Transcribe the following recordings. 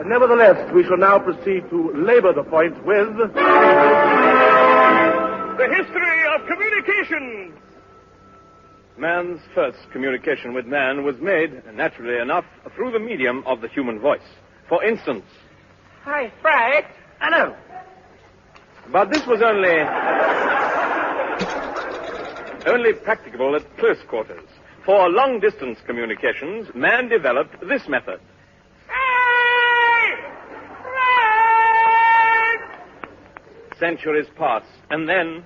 Nevertheless, we shall now proceed to labor the point with... The history of communication. Man's first communication with man was made, naturally enough, through the medium of the human voice. For instance... Hi, Frank. Hello. But this was only practicable at close quarters. For long-distance communications, man developed this method. Hey! Frank! Centuries pass, and then...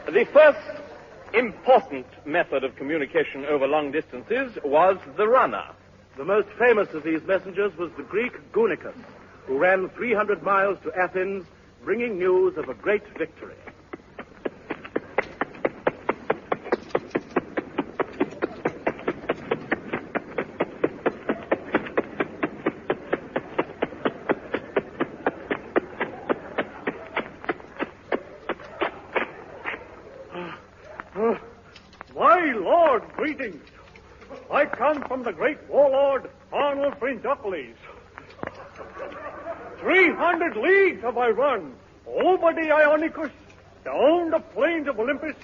The first important method of communication over long distances was the runner. The most famous of these messengers was the Greek Goonicus, who ran 300 miles to Athens, bringing news of a great victory. My lord, greetings. I come from the great warlord, Arnold Brindocles. 300 leagues have I run, over the Ionicus, down the plains of Olympus,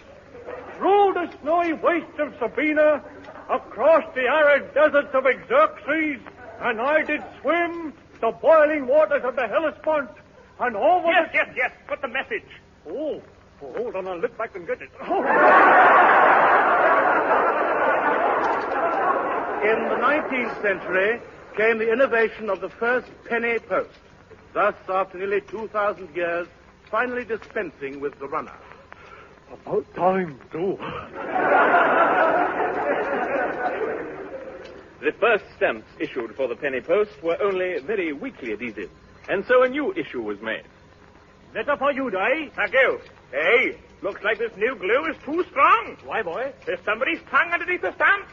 through the snowy wastes of Sabina, across the arid deserts of Xerxes, and I did swim the boiling waters of the Hellespont, and over Yes, but the message. Oh, hold on, I'll look back and get it. In the 19th century came the innovation of the first penny post, thus, after nearly 2,000 years, finally dispensing with the runner. About time, too. The first stamps issued for the penny post were only very weakly adhesive, and so a new issue was made. Letter for you, Day. Thank you. Hey, looks like this new glue is too strong. Why, boy? There's somebody's tongue underneath the stamp.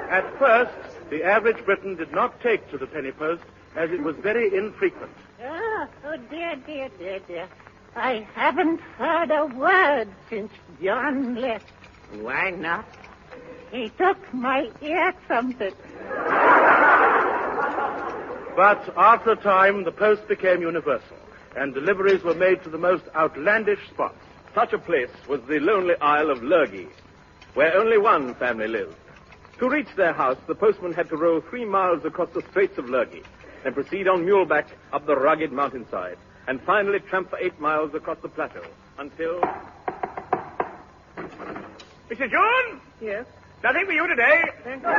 At first, the average Briton did not take to the penny post, as it was very infrequent. Oh, dear. I haven't heard a word since John left. Why not? He took my ear trumpet. But after a time, the post became universal, and deliveries were made to the most outlandish spots. Such a place was the lonely isle of Lurgy, where only one family lived. To reach their house, the postman had to row 3 miles across the Straits of Lurgy, and proceed on muleback up the rugged mountainside, and finally tramp for 8 miles across the plateau, until... Mrs. John? Yes? Nothing for you today. Thank you.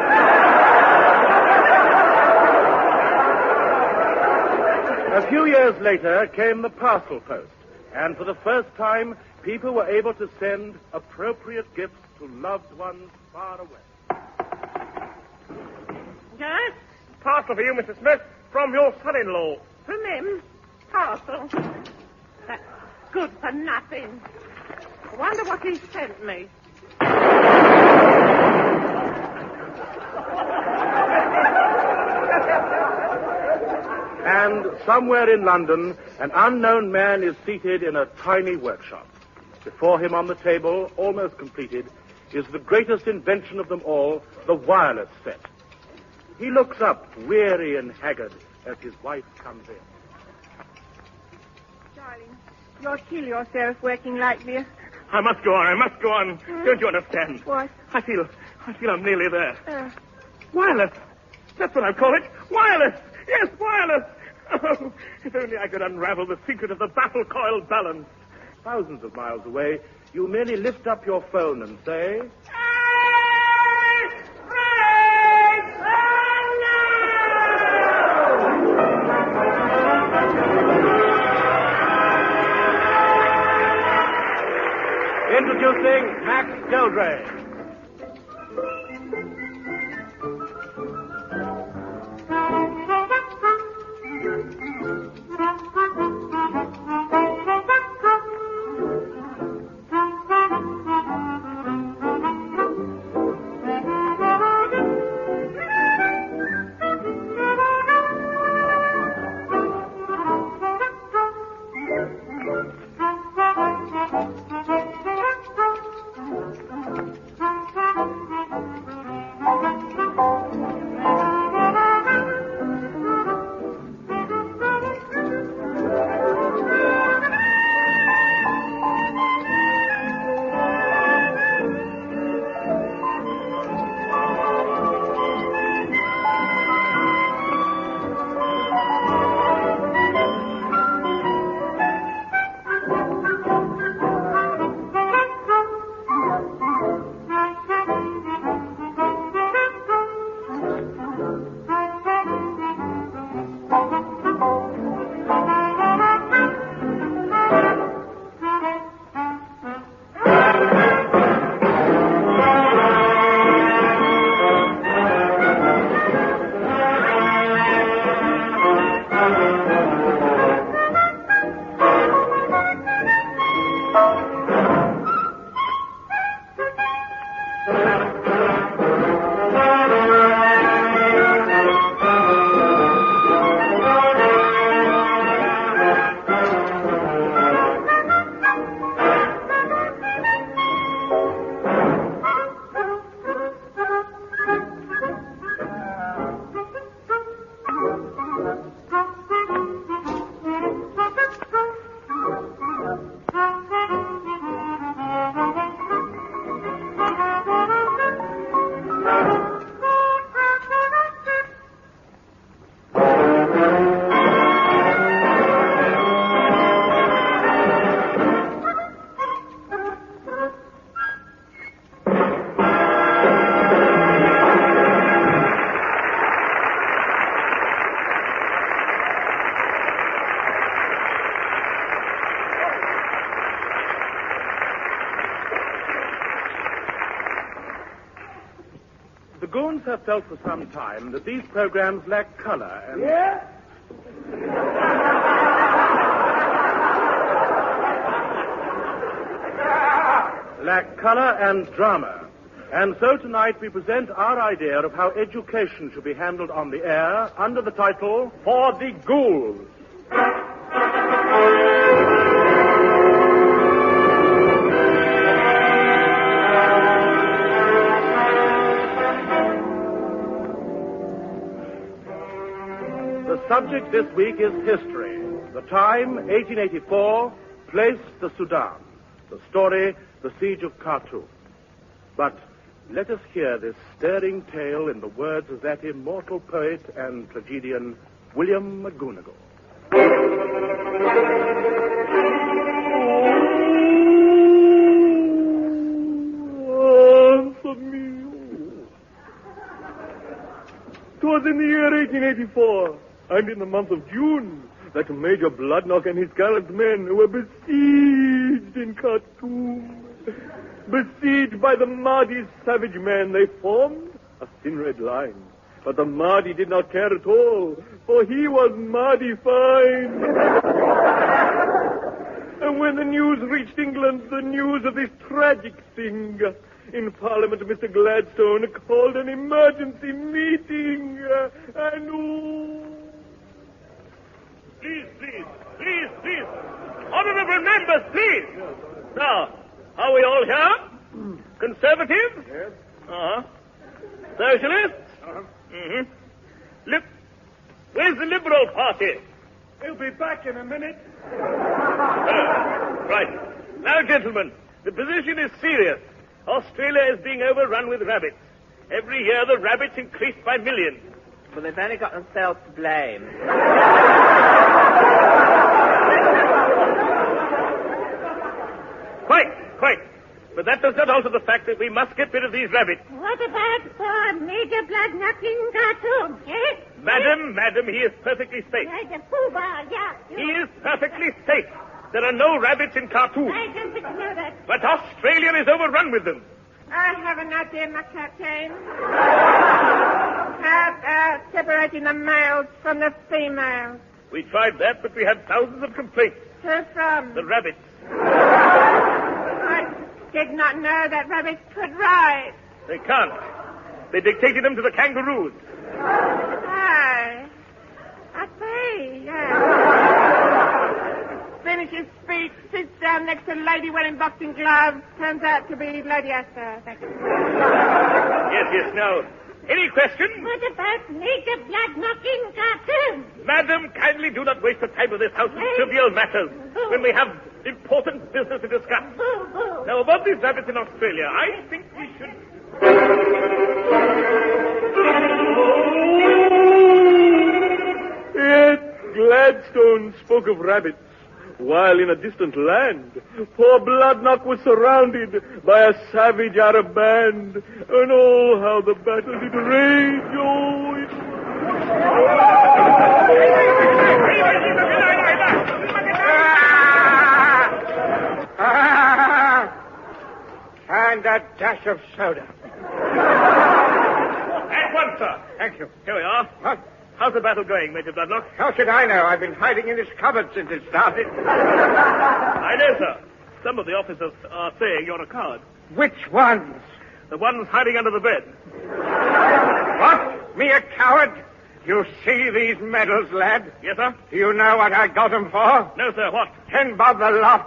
A few years later came the parcel post, and for the first time, people were able to send appropriate gifts to loved ones far away. Yes? Parcel for you, Mrs. Smith, from your son-in-law. From him? Parcel. That's good for nothing. Wonder what he sent me. And somewhere in London, an unknown man is seated in a tiny workshop. Before him on the table, almost completed, is the greatest invention of them all, the wireless set. He looks up, weary and haggard, as his wife comes in. Darling, you'll kill yourself working like this. I must go on. Don't you understand? What? I feel I'm nearly there. Wireless. That's what I call it. Wireless. Yes, wireless. Oh, if only I could unravel the secret of the baffle coil balance. Thousands of miles away, you merely lift up your phone and say... Introducing Max Geldray. Goons have felt for some time that these programs lack color and... Yeah? lack color and drama. And so tonight we present our idea of how education should be handled on the air under the title, For the Ghouls. The subject this week is history. The time, 1884, place, the Sudan. The story, the Siege of Khartoum. But let us hear this stirring tale in the words of that immortal poet and tragedian, William McGonagall. Answer me. 'Twas in the year 1884, and in the month of June, that Major Bloodnock and his gallant men were besieged in Khartoum. Besieged by the Mahdi's savage men, they formed a thin red line. But the Mahdi did not care at all, for he was Mahdi fine. And when the news reached England, the news of this tragic thing, in Parliament, Mr. Gladstone called an emergency meeting, and... Please. Honorable members, please. Now, are we all here? Conservatives? Yes. Uh-huh. Socialists? Uh-huh. Mm-hmm. Where's the Liberal Party? He'll be back in a minute. Right. Now, gentlemen, the position is serious. Australia is being overrun with rabbits. Every year the rabbits increase by millions. Well, they've only got themselves to blame. Quite. But that does not alter the fact that we must get rid of these rabbits. What about poor Major Bloodnock in Khartoum, eh? Madam, he is perfectly safe. Major Poobah, yeah. He is perfectly safe. There are no rabbits in Khartoum. I don't think you know that. But Australia is overrun with them. I have an idea, my captain. How separating the males from the females? We tried that, but we had thousands of complaints. Who from? The rabbits. I did not know that rabbits could ride. They can't. They dictated them to the kangaroos. Aye. I see, yeah. Finishes speech, sits down next to a lady wearing boxing gloves. Turns out to be Lady Astor. Thank you. Yes, now. Any question? What about Major Bloodnock in Khartoum? Madam, kindly do not waste the time of this house with trivial matters when we have important business to discuss. Boo, boo. Now, about these rabbits in Australia, I think we should... Yet Gladstone spoke of rabbits, while in a distant land, poor Bloodnock was surrounded by a savage Arab band, and oh, how the battle did rage, oh, it... And a dash of soda. At once, sir. Thank you. Here we are. What? How's the battle going, Major Bloodnock? How should I know? I've been hiding in this cupboard since it started. I know, sir. Some of the officers are saying you're a coward. Which ones? The ones hiding under the bed. What? Me a coward? You see these medals, lad? Yes, sir? Do you know what I got them for? No, sir. What? 10 bob the lot.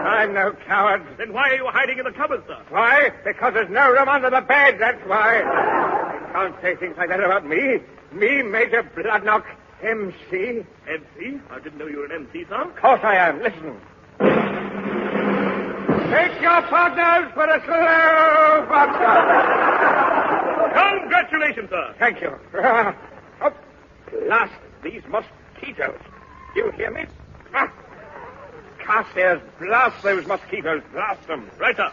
I'm no coward. Then why are you hiding in the cupboard, sir? Why? Because there's no room under the bed, that's why. You can't say things like that about me. Me, Major Bloodnock, MC. MC? I didn't know you were an MC, sir. Of course I am. Listen. Take your partners for a slow vodka. Congratulations, sir. Thank you. Oh, blast these mosquitoes. You hear me? Carstairs, blast those mosquitoes. Blast them. Right, sir.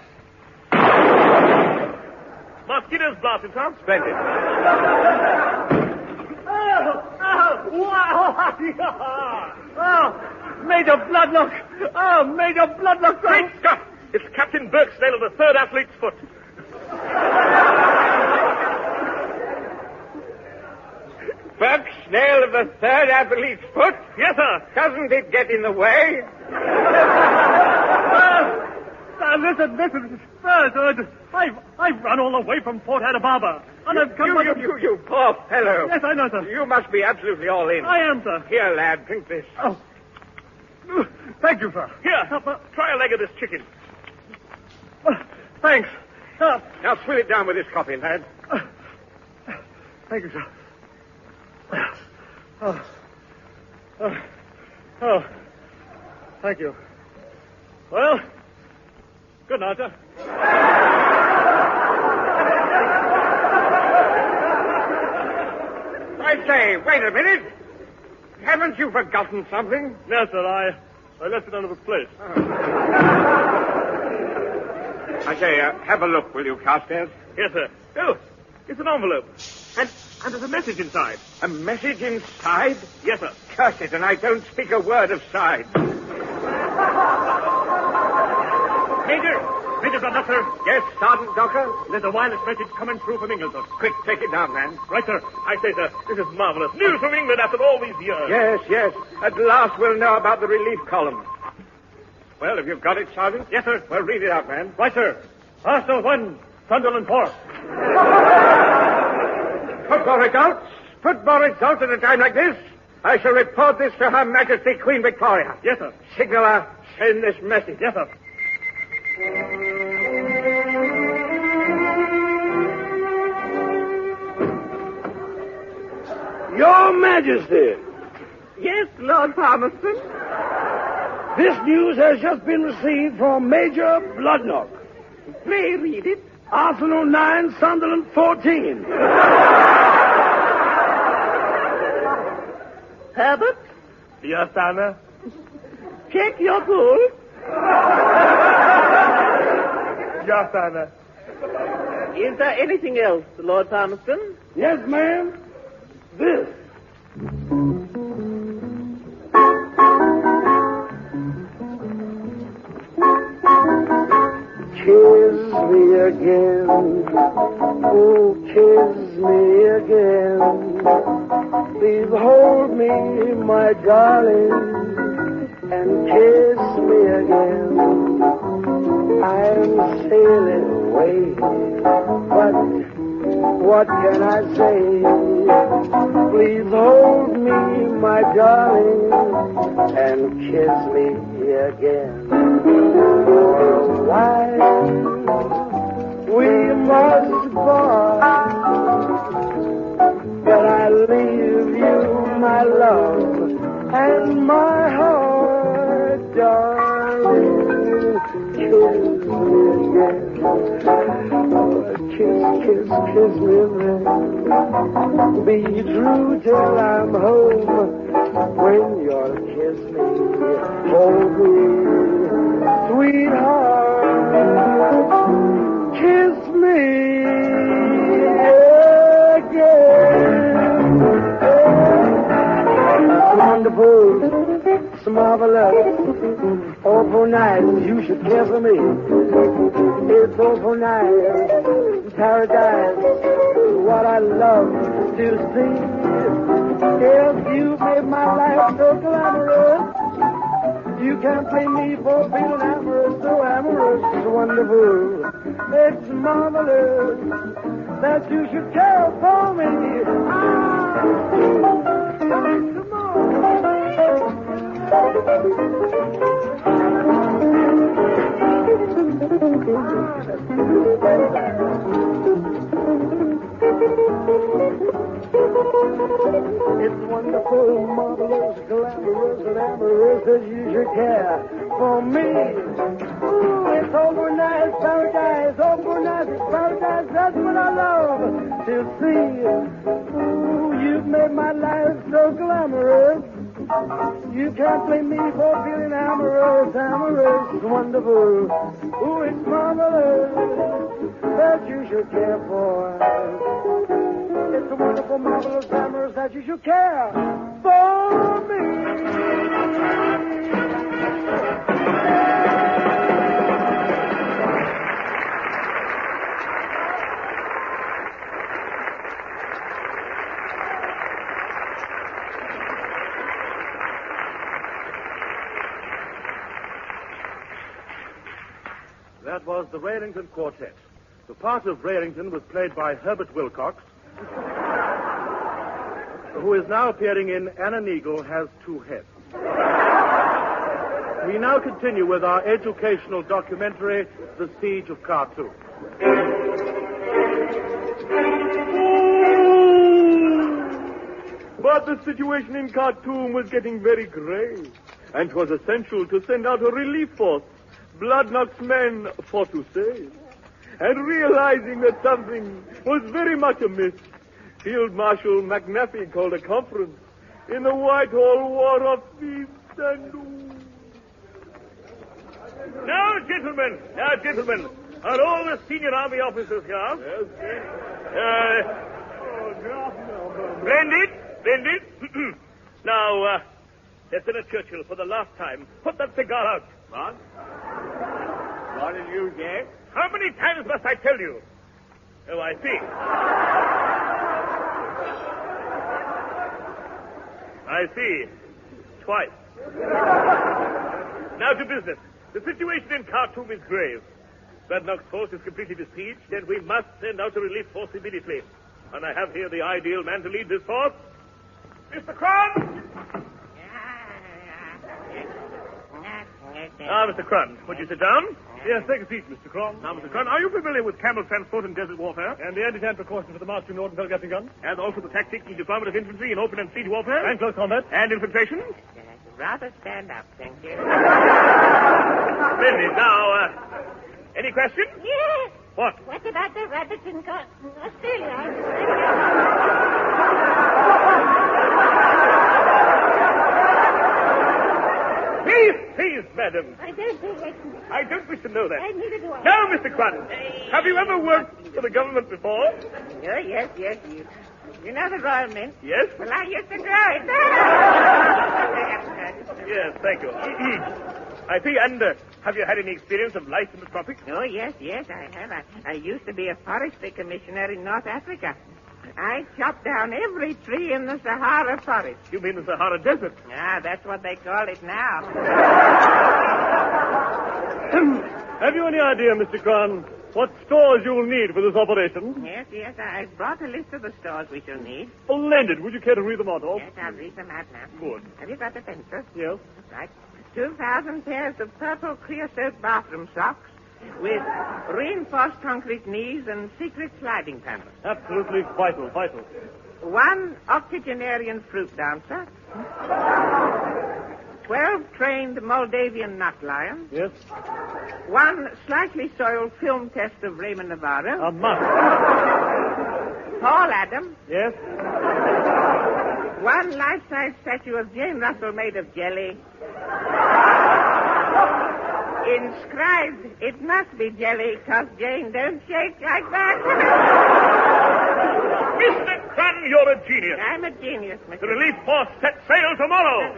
Mosquitoes blasted, sir. Splendid. Major Bloodnock! Oh, Major Bloodnock! Great Scott! It's Captain Birksdale of the 3rd Athlete's Foot. Buck snail of the third athlete's foot? Yes, sir. Doesn't it get in the way? Listen. Sir, I've run all the way from Fort Addababa. And I've come You poor fellow. Yes, I know, sir. You must be absolutely all in. I am, sir. Here, lad, drink this. Oh. Thank you, sir. Here, try a leg of this chicken. Thanks. Now swill it down with this coffee, lad. Thank you, sir. Thank you. Well, good night, sir. I say, wait a minute. Haven't you forgotten something? No, sir, I left it under the plate. I say, have a look, will you, Carstairs? Yes, sir. Oh, it's an envelope. And there's a message inside. A message inside? Yes, sir. Curse it, and I don't speak a word of side. Major Bloodnut, sir. Yes, Sergeant Docker? There's a wireless message coming through from England, sir. Quick, take it down, man. Right, sir. I say, sir, this is marvelous. News from England after all these years. Yes. At last we'll know about the relief column. Well, have you got it, Sergeant? Yes, sir. Well, read it out, man. Right, sir. Arsenal 1, Sunderland 4. Football results at a time like this. I shall report this to Her Majesty Queen Victoria. Yes, sir. Signaller, send this message. Yes, sir. Your Majesty, Yes, Lord Palmerston. this news has just been received from Major Bloodnock. Pray read it. Arsenal 9, Sunderland 14. Herbert, Yes, Anna. check your pool. Yes, Anna. Is there anything else, Lord Palmerston? Yes, ma'am. This. Kiss me again. Oh, kiss me again. Please hold me, my darling, and kiss me again. I'm sailing away, but what can I say? Please hold me, my darling, and kiss me again. For a while, we must part, but I leave you my love and my heart, darling. Kiss me again. Kiss me then. Be true till I'm home. When you'll kiss me, hold me, sweetheart. Kiss me again. It's wonderful, it's marvelous, awful nice. You should care for me. It's awful nice, paradise, what I love to see. If you made my life so glamorous, you can't blame me for feeling amorous, so amorous. It's wonderful, it's marvelous that you should care for me. Come on. It's wonderful, marvelous, glamorous, and amorous that you should care for me. Ooh, it's overnight paradise, overnight paradise, that's what I love to see. Ooh, you've made my life so glamorous. You can't blame me for feeling amorous, amorous, it's wonderful. Ooh, it's marvelous that you should care for. It's a wonderful, marvelous, amorous that you should care for me. That was the Railington Quartet. The part of Railington was played by Herbert Wilcox, who is now appearing in And an Eagle Has Two Heads. We now continue with our educational documentary, The Siege of Khartoum. But the situation in Khartoum was getting very grave, and 'twas essential to send out a relief force, Bloodknock's men for to save. And realizing that something was very much amiss, Field Marshal McNaffy called a conference in the Whitehall War Office and... Now, gentlemen, are all the senior army officers here? Yes. Splendid. Now, Lieutenant Churchill, for the last time, put that cigar out. What? What did you say? How many times must I tell you? Oh, I see. I see. Twice. Now to business. The situation in Khartoum is grave. Bloodknock's force is completely besieged, and we must send out a relief force immediately. And I have here the ideal man to lead this force. Mr. Cron! Mr. Cron, would you sit down? Yes, take a seat, Mr. Cron. Now, Mr. Cron, are you familiar with camel transport and desert warfare? And the anti-tank precautions for the march to Nordenfeld Gatling gun? And also the tactics and deployment of infantry in open and siege warfare? And close combat? And infiltration? Rather stand up, thank you. Splendid. Now, any questions? Yes. What? What about the rabbits in Australia? Please, madam. I don't think I don't wish to know that. neither do I. Now, Mr. Cron, have you ever worked for the government before? Oh, yes. You know the Royal Mint? Yes? Well, I used to grow it. Yes, thank you. I see, and have you had any experience of life in the tropics? Oh, yes, I have. I used to be a forestry commissioner in North Africa. I chopped down every tree in the Sahara forest. You mean the Sahara Desert? Ah, that's what they call it now. Have you any idea, Mr. Cron, what stores you'll need for this operation? Yes, I brought a list of the stores we shall need. Splendid. Would you care to read them out, Olf? Yes, I'll read them out now. Good. Have you got the pencil? Yes. Right. 2,000 pairs of purple creosote bathroom socks with reinforced concrete knees and secret sliding panels. Absolutely vital. 1 octogenarian fruit dancer. 12 trained Moldavian nut lions. Yes. 1 slightly soiled film test of Raymond Navarro. A must. Paul Adam. Yes. 1 life-size statue of Jane Russell made of jelly. Inscribed, it must be jelly, 'cause Jane don't shake like that. Mr. Cron, you're a genius. I'm a genius, Mr. The relief force sets sail tomorrow.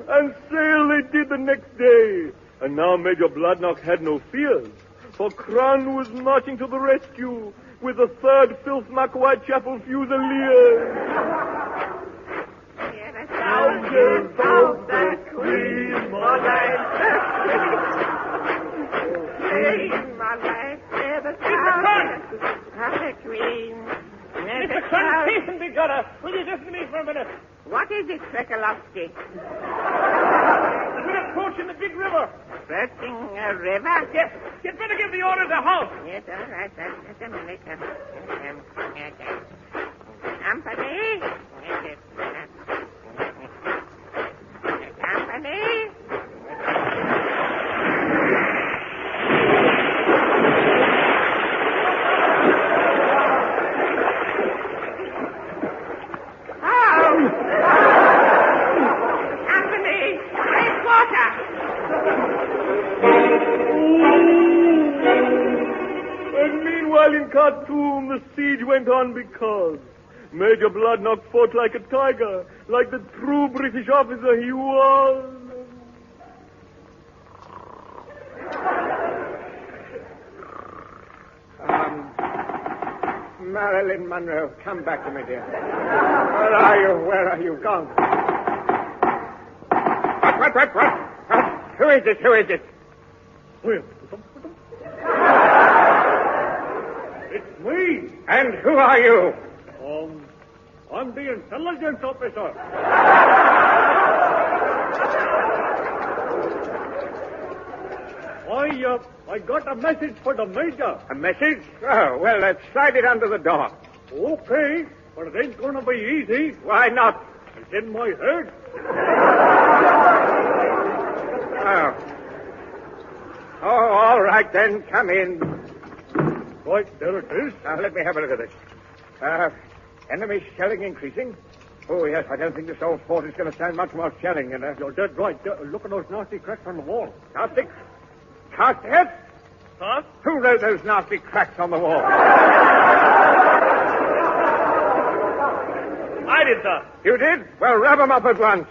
And sail they did the next day. And now Major Bloodknock had no fears, for Cron was marching to the rescue with the 3rd Filthmark Whitechapel Fusiliers. Soldiers of the Queen, my life. My life, the Queen. Mr. Cron, hasten be gutter. Will you listen to me for a minute? What is it, Svekolowski? We're approaching the big river. Approaching a river? Yes. You'd better give the order to halt. Yes, all right. Just a minute. Company? Company? And meanwhile in Khartoum, the siege went on because Major Bloodknock fought like a tiger, like the true British officer he was. Marilyn Monroe, come back to me, dear. Where are you? Where are you gone? What? Who is it? Who is it? It's me. And who are you? I'm the intelligence officer. I got a message for the major. A message? Oh, well, let's slide it under the door. Okay, but it ain't gonna be easy. Why not? It's in my head. Oh, all right then. Come in. Right, there it is. Now, let me have a look at this. Enemy shelling increasing. Oh, yes, I don't think this old fort is going to stand much more shelling, you know. You're dead right. Look at those nasty cracks on the wall. Nasty? Yes? Huh? Who wrote those nasty cracks on the wall? I did, sir. You did? Well, rub them up at once.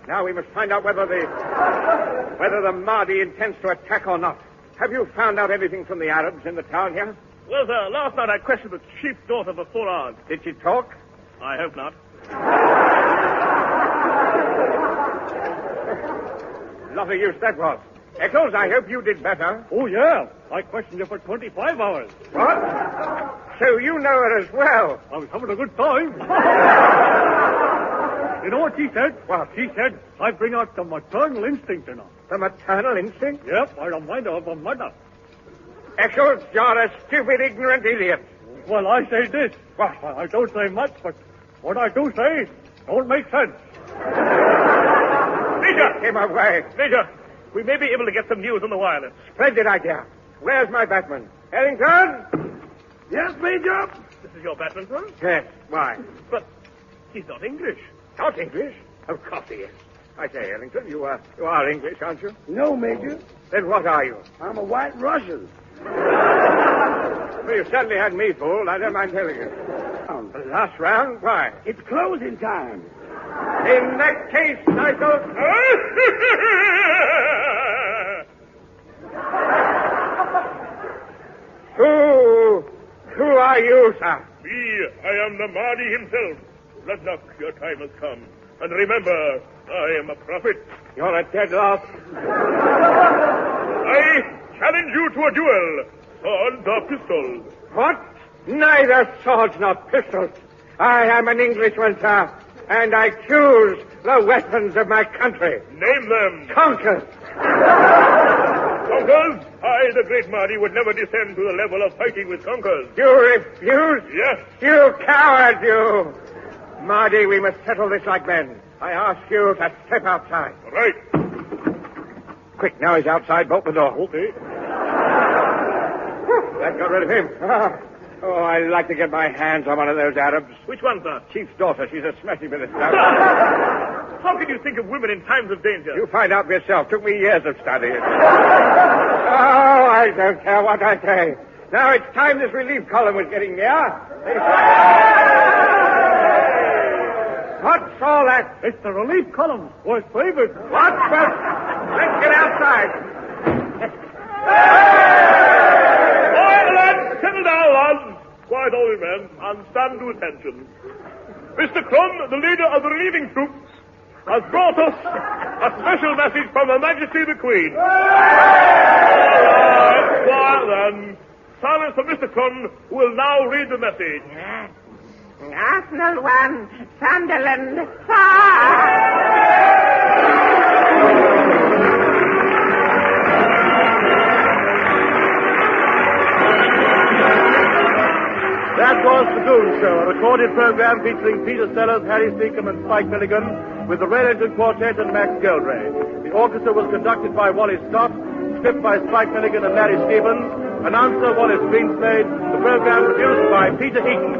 Now we must find out whether the Mahdi intends to attack or not. Have you found out anything from the Arabs in the town here? Well, sir, last night I questioned the chief daughter for 4 hours. Did she talk? I hope not. Lot of use that was. Eccles, I hope you did better. Oh, yeah. I questioned you for 25 hours. What? So you know her as well. I was having a good time. You know what she said? What? She said, I bring out the maternal instinct in her. The maternal instinct? Yep, I remind her of her mother. Eccles, you're a stupid, ignorant idiot. Well, I say this. What? I don't say much, but what I do say don't make sense. Major! Get him away. Major, we may be able to get some news on the wireless. Splendid idea. Where's my Batman? Ellington? Yes, Major? This is your Batman, sir? Yes. Why? But he's not English. Not English? Of course he is. I say, Ellington, you are English, aren't you? No, Major. Then what are you? I'm a white Russian. Well, you certainly had me fooled. I don't mind telling you. The last round? Why? It's closing time. In that case, I don't... Who are you, sir? Me, I am the Mahdi himself. Bloodlock, your time has come. And remember, I am a prophet. You're a dead loss. I challenge you to a duel. Swords or pistols. What? Neither swords nor pistols. I am an Englishman, sir, and I choose the weapons of my country. Name them. Conquers. Conquers? I, the great Mahdi, would never descend to the level of fighting with conquers. You refuse? Yes. You coward, you. Mahdi, we must settle this like men. I ask you to step outside. Right. Quick, now he's outside. Bolt the door. Okay. That got rid of him. Oh, I'd like to get my hands on one of those Arabs. Which one, sir? Chief's daughter. She's a smashing bit of stuff. How can you think of women in times of danger? You find out for yourself. Took me years of study. Oh, I don't care what I say. Now it's time this relief column was getting near. What's all that? It's the relief column. Was favored. What? Well, let's get outside. Settle down, lads. Quiet, all you men, and stand to attention. Mr. Crum, the leader of the relieving troops, has brought us a special message from Her Majesty the Queen. Quiet, then. Silence for Mr. Crum, who will now read the message. Arsenal 1, Sunderland 5. That was The Goon Show, a recorded program featuring Peter Sellers, Harry Seacombe, and Spike Milligan, with the Railington Quartet and Max Geldray. The orchestra was conducted by Wally Scott, script by Spike Milligan and Larry Stevens, announcer Wallace Greenslade, the program produced by Peter Eaton.